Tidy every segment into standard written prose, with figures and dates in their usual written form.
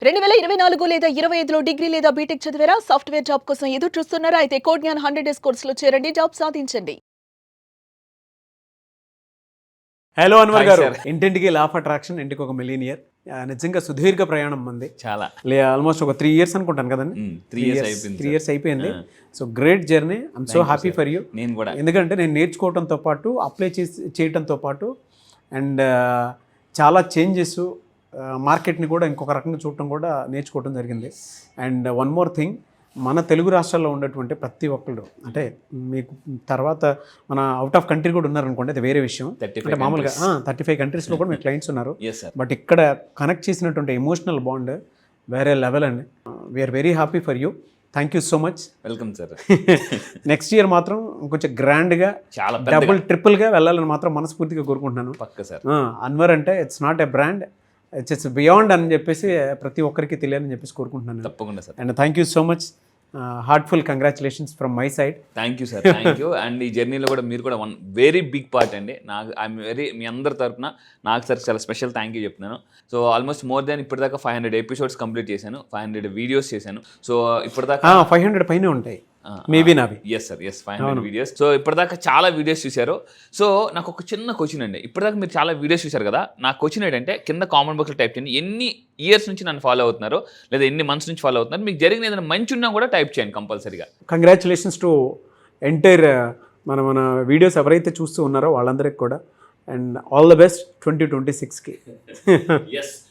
2024 లేదా 25లో డిగ్రీ లేదా బీటెక్ చదివారా? సాఫ్ట్‌వేర్ జాబ్ కోసం ఎదురు చూస్తున్నారా? అయితే కోడ్ జ్ఞాన్ 100 డేస్ కోర్సులో చేరండి, జాబ్ సాధించండి. హలో అన్వర్ హాయ్ గారు, సార్. ఇంటింటికి లా ఆఫ్ అట్రాక్షన్, ఇంటికి ఒక మిలీనియర్. నిజంగా సుదీర్ఘ ప్రయాణం మంది. చాలా ఆల్మోస్ట్ ఒక 3 years అనుకుంటాను కదండి. 3 years అయిపోయింది 3 years అయిపోయింది. So great journey. I'm so happy for you. నేను కూడా ఎందుకంటే నేను నేర్చుకోవడంతో పాటు అప్లై చేయడంతో పాటు అండ్ చాలా చేంజెస్, మార్కెట్ని కూడా ఇంకొక రకంగా చూడటం కూడా నేర్చుకోవడం జరిగింది. అండ్ వన్ మోర్ థింగ్, మన తెలుగు రాష్ట్రాల్లో ఉన్నటువంటి ప్రతి ఒక్కళ్ళు, అంటే మీకు తర్వాత మన అవుట్ ఆఫ్ కంట్రీ కూడా ఉన్నారనుకోండి, అది వేరే విషయం. 35 అంటే మామూలుగా 35 కంట్రీస్లో కూడా మీ క్లయింట్స్ ఉన్నారు. Yes sir. బట్ ఇక్కడ కనెక్ట్ చేసినటువంటి ఎమోషనల్ బాండ్ వేరే లెవెల్ అండి. We are very happy for you. Thank you so much. Welcome sir. Next year మాత్రం కొంచెం గ్రాండ్గా చాలా డబుల్ ట్రిపుల్గా వెళ్ళాలని మాత్రం మనస్ఫూర్తిగా కోరుకుంటున్నాను. పక్క సార్. అన్వర్ అంటే it's not a brand, it's beyond అని చెప్పేసి ప్రతి ఒక్కరికి తెలియాలని చెప్పేసి కోరుకుంటున్నాను. తప్పకుండా sir. And thank you so much. Heartful congratulations from my side. Thank you sir. Thank you. And ఈ జర్నీలో కూడా మీరు కూడా వన్ వెరీ బిగ్ పార్ట్ అండి. నాకు ఐఎమ్ వెరీ, మీ అందరి తరపున నాకు సార్ చాలా స్పెషల్ థ్యాంక్ యూ చెప్తున్నాను. సో ఆల్మోస్ట్ మోర్ దాన్ ఇప్పటిదాకా 500 ఎపిసోడ్స్ కంప్లీట్ చేశాను, 500 వీడియోస్ చేశాను. సో ఇప్పటిదాకా 500 పైనే ఉంటాయి మేబీ నావి. Yes sir, yes 500 videos. So ఇప్పటిదాకా చాలా వీడియోస్ చూశారు. సో నాకు ఒక చిన్న క్వశ్చన్ అండి. ఇప్పటిదాకా మీరు చాలా వీడియోస్ చూశారు కదా, నా క్వశ్చన్ ఏంటంటే కింద కామెంట్ బాక్స్లో టైప్ చేయండి. ఎన్ని ఇయర్స్ నుంచి నన్ను ఫాలో అవుతున్నారు, లేదా ఎన్ని మంత్స్ నుంచి ఫాలో అవుతున్నారు, మీకు జరిగిన ఏదైనా మంచి ఉన్నా కూడా టైప్ చేయండి కంపల్సరీగా. కంగ్రాచులేషన్స్ టు ఎంటైర్ మన వీడియోస్ ఎవరైతే చూస్తూ ఉన్నారో వాళ్ళందరికీ కూడా. అండ్ ఆల్ ద బెస్ట్ 2026కి.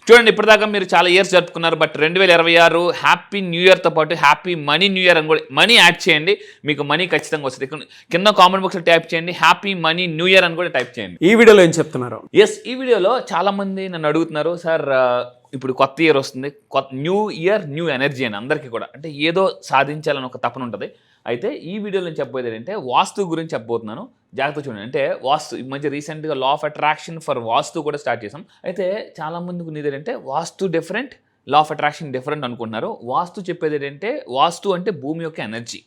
చూడండి, ఇప్పటిదాకా మీరు చాలా ఇయర్స్ జరుపుకున్నారు, బట్ 2026 హ్యాపీ న్యూ ఇయర్తో పాటు హ్యాపీ మనీ న్యూ ఇయర్ అని కూడా మనీ యాడ్ చేయండి. మీకు మనీ ఖచ్చితంగా వస్తుంది. కింద కామెంట్ బాక్స్లో టైప్ చేయండి హ్యాపీ మనీ న్యూ ఇయర్ అని కూడా టైప్ చేయండి. ఈ వీడియోలో ఏం చెప్తున్నారు? ఎస్, ఈ వీడియోలో చాలా మంది నన్ను అడుగుతున్నారు, సార్ ఇప్పుడు కొత్త ఇయర్ వస్తుంది, న్యూ ఇయర్ న్యూ ఎనర్జీ అని అందరికీ కూడా, అంటే ఏదో సాధించాలని ఒక తపన ఉంటుంది. అయితే ఈ వీడియోలో నేను చెప్పబోయేది ఏంటంటే వాస్తు గురించి చెప్పబోతున్నాను. జాగ్రత్త చూడండి. అంటే వాస్తు ఈ మధ్య రీసెంట్గా law of attraction for vastu కూడా స్టార్ట్ చేసాం. అయితే చాలా మందికి ఉన్నది ఏంటంటే vastu different, law of attraction different అనుకుంటున్నారు. వాస్తు చెప్పేది ఏంటంటే, వాస్తు అంటే భూమి యొక్క ఎనర్జీ,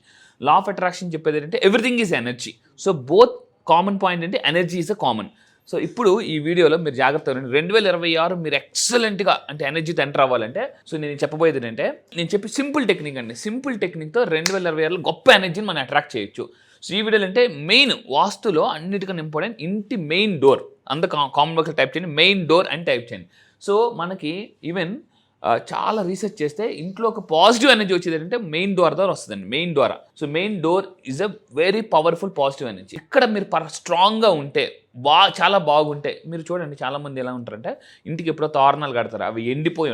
లా ఆఫ్ అట్రాక్షన్ చెప్పేది ఏంటంటే everything is energy. So both common point అంటే energy is a common. So ఇప్పుడు ఈ వీడియోలో మీరు జాగ్రత్తగా 2026 మీరు ఎక్సలెంట్గా అంటే ఎనర్జీతో ఎంటర్ అవ్వాలంటే, సో నేను చెప్పబోయేది ఏంటంటే, నేను చెప్పి సింపుల్ టెక్నిక్ అండి. సింపుల్ టెక్నిక్తో 2026లో గొప్ప ఎనర్జీని మనం అట్రాక్ట్ చేయొచ్చు. సో ఈ వీడియోలో అంటే మెయిన్ వాస్తులో అన్నిటికన్నా ఇంపార్టెంట్ ఇంటి మెయిన్ డోర్. కామన్ బాక్స్లో టైప్ చేయండి మెయిన్ డోర్ అని టైప్ చేయండి. సో మనకి ఈవెన్ చాలా రీసెర్చ్ చేస్తే ఇంట్లో ఒక పాజిటివ్ ఎనర్జీ వచ్చేది ఏంటంటే మెయిన్ డోర్ ద్వారా వస్తుందండి. మెయిన్ ద్వారా. So main door is a very powerful positive energy. ఇక్కడ మీరు స్ట్రాంగ్గా ఉంటే, చాలా బాగుంటే, మీరు చూడండి చాలామంది ఎలా ఉంటారంటే ఇంటికి ఎప్పుడో తోరణాలు కడతారు, అవి ఎండిపోయి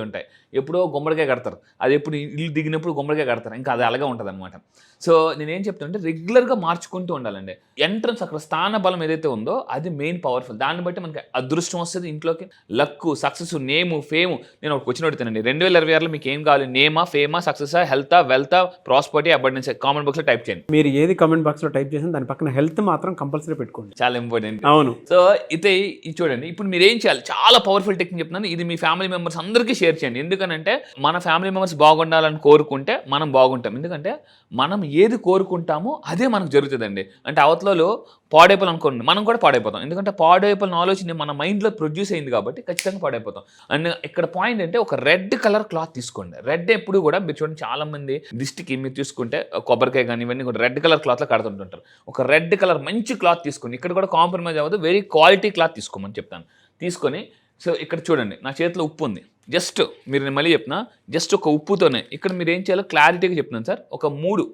ఉంటాయి. ఎప్పుడో గుమ్మడికాయ కడతారు, అది ఎప్పుడు ఇల్లు దిగినప్పుడు గుమ్మడికాయ కడతారు, ఇంకా అది అలాగే ఉంటుంది అనమాట. సో నేనేం చెప్తానంటే రెగ్యులర్గా మార్చుకుంటూ ఉండాలండి. ఎంట్రన్స్ అక్కడ స్థాన బలం ఏదైతే ఉందో అది మెయిన్ పవర్ఫుల్. దాన్ని బట్టి మనకి అదృష్టం వస్తుంది, ఇంట్లోకి లక్, సక్సెస్, నేము, ఫేము. నేను ఒక క్వశ్చన్ అడుగుతానండి, 2026లో మీకు ఏం కావాలి? నేమా, ఫేమా, సక్సెసా, హెల్తా, వెల్తా, ప్రాస్పరిటీ, అబండెన్స్? కామెంట్ బాక్స్లో టైప్ చేయండి. మీరు ఏది కామెంట్ బాక్స్లో టైప్ చేసిన దాని పక్కన హెల్త్ మాత్రం కంపల్సరీ పెట్టుకోండి, చాలా ఇంపార్టెంట్. అవును. సో ఇది చూడండి, ఇప్పుడు మీరు ఏం చేయాలి? చాలా పవర్ఫుల్ టెక్నిక్ చెప్తున్నాను. ఇది మీ ఫ్యామిలీ మెంబర్స్ అందరికీ షేర్ చేయండి. ఎందుకనంటే మన ఫ్యామిలీ మెంబర్స్ బాగుండాలని కోరుకుంటే మనం బాగుంటాం. ఎందుకంటే మనం ఏది కోరుకుంటామో అదే మనకు జరుగుతుందండి. అంటే అవతలలో పాడైపోవాలి అనుకోండి, మనం కూడా పాడైపోతాం. ఎందుకంటే పాడైపోయిన ఆలోచన మన మైండ్లో ప్రొడ్యూస్ అయింది కాబట్టి ఖచ్చితంగా పాడైపోతాం. అండ్ ఇక్కడ పాయింట్ అంటే ఒక రెడ్ కలర్ క్లాత్ తీసుకోండి. రెడ్ ఎప్పుడు కూడా మీరు చూడండి, చాలా మంది దిష్టికి మీరు చూసుకుంటే కొబ్బరికాయ కానీ ఇవన్నీ కూడా రెడ్ కలర్ క్లాత్లో కడుతుంటుంటారు. ఒక రెడ్ కలర్ మంచి క్లాత్ తీసుకొని, ఇక్కడ కూడా కాంప్రమైజ్ అవ్వదు, వెరీ క్వాలిటీ క్లాత్ తీసుకోమని చెప్తాను. తీసుకొని సో ఇక్కడ చూడండి, నా చేతిలో ఉప్పు ఉంది. జస్ట్ మీరు నేను మళ్ళీ చెప్తున్నా, జస్ట్ ఒక ఉప్పుతోనే ఇక్కడ మీరు ఏం చేయాలో క్లారిటీగా చెప్తున్నాను సార్. ఒక 3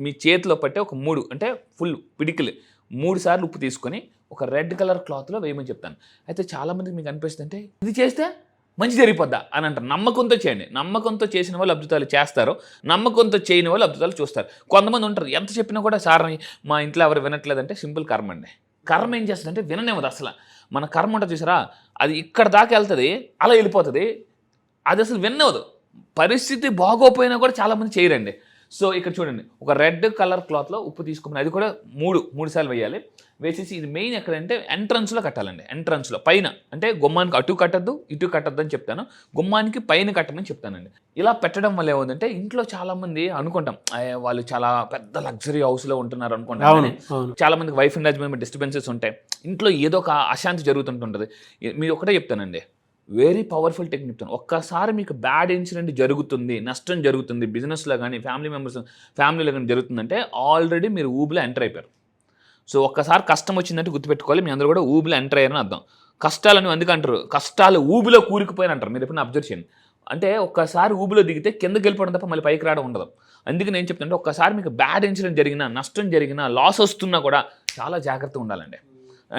మీ చేతిలో పట్టే ఒక 3 అంటే ఫుల్ పిడికిలు 3 సార్లు ఉప్పు తీసుకొని ఒక రెడ్ కలర్ క్లాత్లో వేయమని చెప్తాను. అయితే చాలామందికి మీకు అనిపిస్తుంది అంటే ఇది చేస్తే మంచి జరిగిపోద్దా అని అంటారు. నమ్మకంతో చేయండి. నమ్మకంతో చేసిన వాళ్ళు అద్భుతాలు చేస్తారు, నమ్మకంతో చేయని వాళ్ళు అద్భుతాలు చూస్తారు. కొంతమంది ఉంటారు ఎంత చెప్పినా కూడా సార్ మా ఇంట్లో ఎవరు వినట్లేదంటే సింపుల్ కర్మ అండి. కర్మ ఏం చేస్తుందంటే విననేమది. అసలు మన కర్మ ఉంటుంది చూసారా, అది ఇక్కడ దాకా వెళ్తుంది, అలా వెళ్ళిపోతుంది, అది అసలు విన్నవదు. పరిస్థితి బాగోపోయినా కూడా చాలామంది చేయరండి. సో ఇక్కడ చూడండి, ఒక రెడ్ కలర్ క్లాత్లో ఉప్పు తీసుకోమని, అది కూడా 3 సార్లు వేయాలి. వేసేసి ఇది మెయిన్ ఎక్కడంటే ఎంట్రన్స్లో కట్టాలండి. ఎంట్రన్స్లో పైన, అంటే గుమ్మానికి అటు కట్టద్దు ఇటు కట్టద్దు అని చెప్తాను, గుమ్మానికి పైన కట్టమని చెప్తానండి. ఇలా పెట్టడం వల్ల ఏముందంటే ఇంట్లో చాలామంది అనుకుంటాం వాళ్ళు చాలా పెద్ద లగ్జరీ హౌస్లో ఉంటున్నారు అనుకుంటాం. చాలా మందికి వైఫ్ అండ్ హస్బెండ్ డిస్టర్బెన్సెస్ ఉంటాయి, ఇంట్లో ఏదో ఒక అశాంతి జరుగుతుంటుంటుంది. మీరు ఒకటే చెప్తానండి, వెరీ పవర్ఫుల్ టెక్నిక్ చెప్తాను. ఒక్కసారి మీకు బ్యాడ్ ఇన్సిడెంట్ జరుగుతుంది, నష్టం జరుగుతుంది, బిజినెస్లో కానీ ఫ్యామిలీలో కానీ జరుగుతుందంటే ఆల్రెడీ మీరు ఊబిలో ఎంటర్ అయిపోయారు. సో ఒక్కసారి కష్టం వచ్చిందంటే గుర్తుపెట్టుకోవాలి, మీ అందరూ కూడా ఊబిలో ఎంటర్ అయ్యారని అర్థం. కష్టాలని అందుకు అంటారు, కష్టాలు ఊబిలో కూరుకుపోయిన అంటారు. మీరు ఎప్పుడైనా అబ్జర్వ్ చేయండి. అంటే ఒక్కసారి ఊబిలో దిగితే కిందకి వెళ్ళిపోవడం తప్ప మళ్ళీ పైకి రావడం ఉండదు. అందుకే నేను చెప్తుంటే ఒక్కసారి మీకు బ్యాడ్ ఇన్సిడెంట్ జరిగినా, నష్టం జరిగినా, లాస్ వస్తున్నా కూడా చాలా జాగ్రత్తగా ఉండాలండి.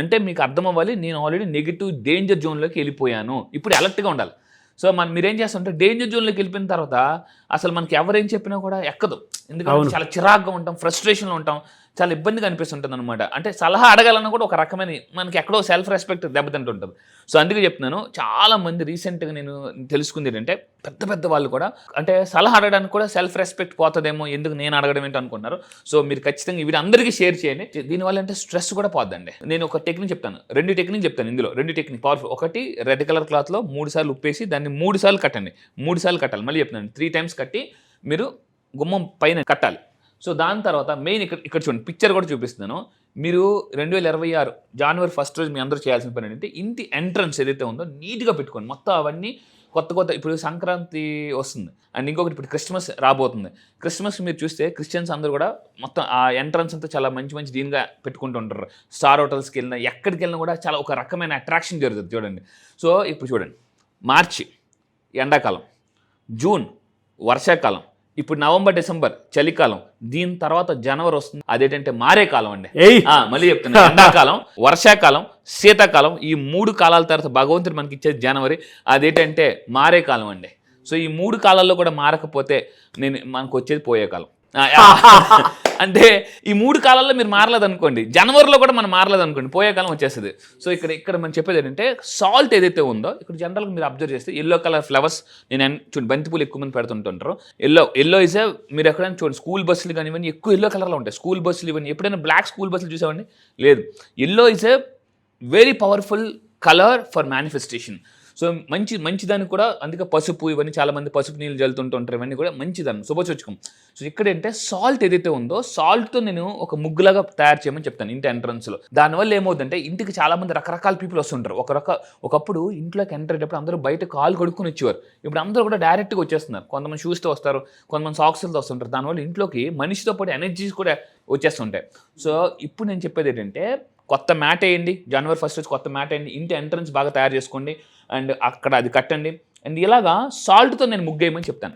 అంటే మీకు అర్థం అవ్వాలి, నేను ఆల్రెడీ నెగిటివ్ డేంజర్ జోన్లోకి వెళ్ళిపోయాను, ఇప్పుడు అలర్ట్గా ఉండాలి. సో మీరేం చేస్తుంటే డేంజర్ జోన్లోకి వెళ్ళిపోయిన తర్వాత అసలు మనకి ఎవరేం చెప్పినా కూడా ఎక్కదు. ఎందుకంటే చాలా చిరాగ్గా ఉంటాం, ఫ్రస్ట్రేషన్లో ఉంటాం, చాలా ఇబ్బందిగా అనిపిస్తుంటుంది అనమాట. అంటే సలహా అడగాలన్నా కూడా ఒక రకమైన మనకి ఎక్కడో సెల్ఫ్ రెస్పెక్ట్ దెబ్బతింటుంటుంది. సో అందుకే చెప్తున్నాను, చాలా మంది రీసెంట్గా నేను తెలుసుకుంది ఏంటంటే పెద్ద వాళ్ళు కూడా అంటే సలహా అడగడానికి కూడా సెల్ఫ్ రెస్పెక్ట్ పోతుందేమో, ఎందుకు నేను అడగడం ఏంటో అనుకుంటున్నారు. సో మీరు ఖచ్చితంగా ఇవి అందరికీ షేర్ చేయండి. దీనివల్ల అంటే స్ట్రెస్ కూడా పోద్దండి. నేను ఒక టెక్నిక్ చెప్తాను, 2 టెక్నిక్ చెప్తాను ఇందులో. 2 టెక్నిక్ పవర్ఫుల్. ఒకటి, రెడ్ కలర్ క్లాత్లో 3 సార్లు ఉప్పేసి దాన్ని 3 సార్లు కట్టండి. 3 సార్లు కట్టాలి. మళ్ళీ చెప్తున్నాను, 3 టైమ్స్ కట్టి మీరు గుమ్మం పైన కట్టాలి. సో దాని తర్వాత మెయిన్ ఇక్కడ చూడండి, పిక్చర్ కూడా చూపిస్తున్నాను. మీరు 2026 జనవరి 1 రోజు మీ అందరూ చేయాల్సిన పని ఏంటంటే ఇంటి ఎంట్రన్స్ ఏదైతే ఉందో నీట్గా పెట్టుకోండి. మొత్తం అవన్నీ కొత్త ఇప్పుడు సంక్రాంతి వస్తుంది అండ్ ఇంకొకటి ఇప్పుడు క్రిస్మస్ రాబోతుంది. క్రిస్మస్ మీరు చూస్తే క్రిస్టియన్స్ అందరూ కూడా మొత్తం ఆ ఎంట్రన్స్ అంతా చాలా మంచి దీనిగా పెట్టుకుంటూ ఉంటారు. స్టార్ హోటల్స్కి వెళ్ళినా ఎక్కడికి వెళ్ళినా కూడా చాలా ఒక రకమైన అట్రాక్షన్ జరుగుతుంది చూడండి. సో ఇప్పుడు చూడండి, మార్చి ఎండాకాలం, జూన్ వర్షాకాలం, ఇప్పుడు నవంబర్ డిసెంబర్ చలికాలం, దీని తర్వాత జనవరి వస్తుంది, అదేంటంటే మారే కాలం అండి. మళ్ళీ చెప్తున్నా, ఎండాకాలం, వర్షాకాలం, శీతాకాలం, ఈ 3 కాలాల తర్వాత భగవంతుడు మనకి ఇచ్చేది జనవరి, అదేంటంటే మారే కాలం అండి. సో ఈ 3 కాలాల్లో కూడా మారకపోతే మనకు వచ్చేది పోయే కాలం. అంటే ఈ 3 కాలాల్లో మీరు మారలేదనుకోండి, జనవరిలో కూడా మనం మారలేదనుకోండి, పోయే కాలం వచ్చేస్తుంది. సో ఇక్కడ మనం చెప్పేది ఏంటంటే సాల్ట్ ఏదైతే ఉందో, ఇక్కడ జనరల్గా మీరు అబ్జర్వ్ చేస్తే ఎల్లో కలర్ ఫ్లవర్స్, నేను చూడండి బంతిపూలు ఎక్కువ మంది పెడుతుంటుంటారు. ఎల్లో ఇస్ మీరు ఎక్కడైనా చూడండి, స్కూల్ బస్సులు కానీ ఇవన్నీ ఎక్కువ ఎల్లో కలర్లో ఉంటాయి. స్కూల్ బస్సులు ఇవన్నీ ఎప్పుడైనా బ్లాక్ స్కూల్ బస్సులు చూసామండి? లేదు. Yellow is a very powerful colour for manifestation. So మంచిదానికి కూడా, అందుకే పసుపు ఇవన్నీ చాలామంది పసుపు నీళ్ళు జల్లుతుంటుంటారు, ఇవన్నీ కూడా మంచిదాన్ని శుభసూచకం. సో ఇక్కడంటే సాల్ట్ ఏదైతే ఉందో, సాల్ట్తో నేను ఒక ముగ్గులాగా తయారు చేయమని చెప్తాను ఇంటి ఎంట్రన్స్లో. దానివల్ల ఏమవుతుందంటే ఇంటికి చాలామంది రకరకాల పీపుల్ వస్తుంటారు. ఒకప్పుడు ఇంట్లోకి ఎంటర్ అయ్యేటప్పుడు అందరూ బయట కాలు కడుక్కుని వచ్చేవారు. ఇప్పుడు అందరూ కూడా డైరెక్ట్గా వచ్చేస్తున్నారు. కొంతమంది షూస్తో వస్తారు, కొంతమంది సాక్స్లతో వస్తుంటారు. దానివల్ల ఇంట్లోకి మనిషితో పాటు ఎనర్జీస్ కూడా వచ్చేస్తుంటాయి. సో ఇప్పుడు నేను చెప్పేది ఏంటంటే కొత్త మ్యాట్ వేయండి, జనవరి 1 రోజు కొత్త మ్యాట్ వేయండి, ఇంటి ఎంట్రన్స్ బాగా తయారు చేసుకోండి అండ్ అక్కడ అది కట్టండి. అండ్ ఇలాగా సాల్ట్తో నేను ముగ్గేయమని చెప్తాను.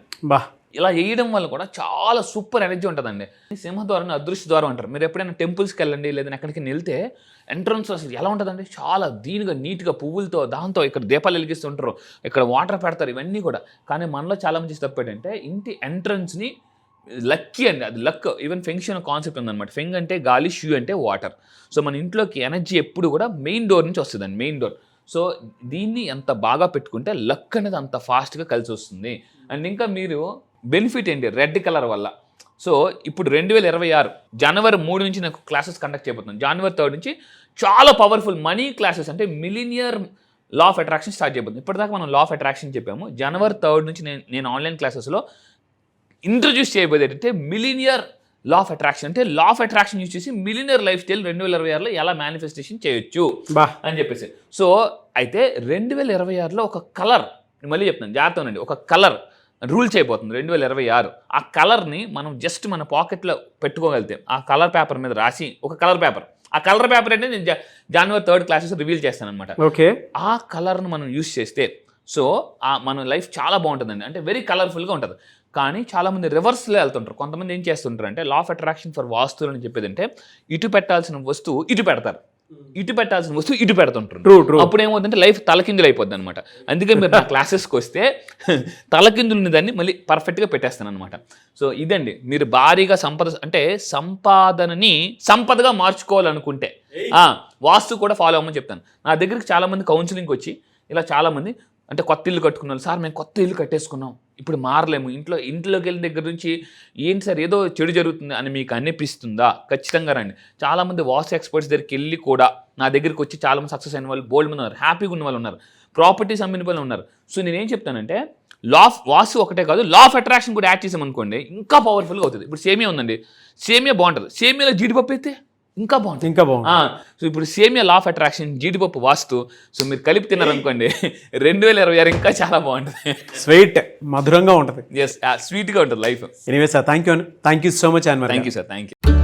ఇలా వేయడం వల్ల కూడా చాలా సూపర్ ఎనర్జీ ఉంటుందండి. సింహద్వారం, అదృష్ట ద్వారం అంటారు. మీరు ఎప్పుడైనా టెంపుల్స్కి వెళ్ళండి, లేదా ఎక్కడికి వెళ్తే ఎంట్రన్స్ అసలు ఎలా ఉంటుందండి, చాలా దీనిగా నీట్గా పువ్వులతో దాంతో ఇక్కడ దీపాలు వెలిగిస్తుంటారు, ఇక్కడ వాటర్ పెడతారు, ఇవన్నీ కూడా. కానీ మనలో చాలా మంది తప్పు ఏంటంటే ఇంటి ఎంట్రన్స్ని లక్కీ అండి, అది లక్. ఈవెన్ ఫెంగ్ షూ కాన్సెప్ట్ ఉందన్నమాట. ఫెంగ్ అంటే గాలి, షూ అంటే వాటర్. సో మన ఇంట్లోకి ఎనర్జీ ఎప్పుడు కూడా మెయిన్ డోర్ నుంచి వస్తుందండి, మెయిన్ డోర్. సో దీన్ని ఎంత బాగా పెట్టుకుంటే లక్ అనేది అంత ఫాస్ట్గా కలిసి వస్తుంది. అండ్ ఇంకా మీరు బెనిఫిట్ ఏంటి రెడ్ కలర్ వల్ల. సో ఇప్పుడు 2026 జనవరి 3 నుంచి నాకు క్లాసెస్ కండక్ట్ చేయబోతున్నాను. జనవరి 3 నుంచి చాలా పవర్ఫుల్ మనీ క్లాసెస్, అంటే millionaire law of attraction start చేయబోతుంది. ఇప్పటిదాకా మనం లా ఆఫ్ అట్రాక్షన్ చెప్పాము. జనవరి 3 నుంచి నేను ఆన్లైన్ క్లాసెస్లో ఇంట్రడ్యూస్ చేయబోయేది ఏంటంటే మిలినియర్ లా ఆఫ్ అట్రాక్షన్. అంటే లా ఆఫ్ అట్రాక్షన్ యూజ్ చేసి మిలినియర్ లైఫ్ స్టైల్ 2026లో ఎలా మేనిఫెస్టేషన్ చేయొచ్చు అని చెప్పేసి. సో అయితే 2026లో ఒక కలర్, మళ్ళీ చెప్తాను జాగ్రత్త అండి, ఒక కలర్ రూల్ చేయబోతుంది 2026. ఆ కలర్ని మనం జస్ట్ మన పాకెట్లో పెట్టుకోగలిగితే, ఆ కలర్ పేపర్ మీద రాసి, ఒక కలర్ పేపర్, ఆ కలర్ పేపర్ అంటే నేను జనవరి 3 క్లాసెస్ రివీల్ చేస్తాను అనమాట. ఓకే, ఆ కలర్ను మనం యూజ్ చేస్తే సో మన లైఫ్ చాలా బాగుంటుందండి. అంటే వెరీ కలర్ఫుల్గా ఉంటుంది. కానీ చాలామంది రివర్స్లో వెళ్తుంటారు. కొంతమంది ఏం చేస్తుంటారు అంటే లా ఆఫ్ అట్రాక్షన్ ఫర్ వాస్తులు అని చెప్పేది అంటే ఇటు పెట్టాల్సిన వస్తువు ఇటు పెడతారు, ఇటు పెట్టాల్సిన వస్తువు ఇటు పెడుతుంటారు. అప్పుడు ఏమవుతుందంటే లైఫ్ తలకిందులు అయిపోద్ది అనమాట. అందుకే మీరు నా క్లాసెస్కి వస్తే తలకిందులు దాన్ని మళ్ళీ పర్ఫెక్ట్గా పెట్టేస్తాను అనమాట. సో ఇదండి, మీరు భారీగా సంపాదనని సంపదగా మార్చుకోవాలనుకుంటే వాస్తు కూడా ఫాలో అవ్వమని చెప్తాను. నా దగ్గరికి చాలామంది కౌన్సిలింగ్కి వచ్చి ఇలా చాలామంది అంటే కొత్త ఇల్లు కట్టుకున్నారు, సార్ మేము కొత్త ఇల్లు కట్టేసుకున్నాం, ఇప్పుడు మారలేము, ఇంట్లోకి వెళ్ళిన దగ్గర నుంచి ఏంటి సార్ ఏదో చెడు జరుగుతుంది అని మీకు అనిపిస్తుందా? ఖచ్చితంగా రండి. చాలామంది వాస్తు ఎక్స్పర్ట్స్ దగ్గరికి వెళ్ళి కూడా నా దగ్గరికి వచ్చి చాలామంది సక్సెస్ అయిన వాళ్ళు బోల్డ్ మంది ఉన్నారు, హ్యాపీగా ఉన్న వాళ్ళు ఉన్నారు, ప్రాపర్టీస్ అమ్మిన వాళ్ళు ఉన్నారు. సో నేనేం చెప్తానంటే వాస్తు ఒకటే కాదు, లా ఆఫ్ అట్రాక్షన్ కూడా యాడ్ చేసామనుకోండి ఇంకా పవర్ఫుల్గా అవుతుంది. ఇప్పుడు సేమియా ఉందండి, సేమియా బాగుంటుంది, సేమియాలో జీడిపప్పు అయితే ఇంకా బాగుంటుంది. ఇంకా బాగుంది. సో ఇప్పుడు సేమియా లా ఆఫ్ అట్రాక్షన్, జీడిపప్పు వాస్తు, సో మీరు కలిపి తిన్నారనుకోండి 2026 ఇంకా చాలా బాగుంటుంది. స్వీట్ మధురంగా ఉంటుంది. ఎస్, స్వీట్గా ఉంటుంది life. Anyway sir, thank you so much Anwar. Thank you sir, thank you.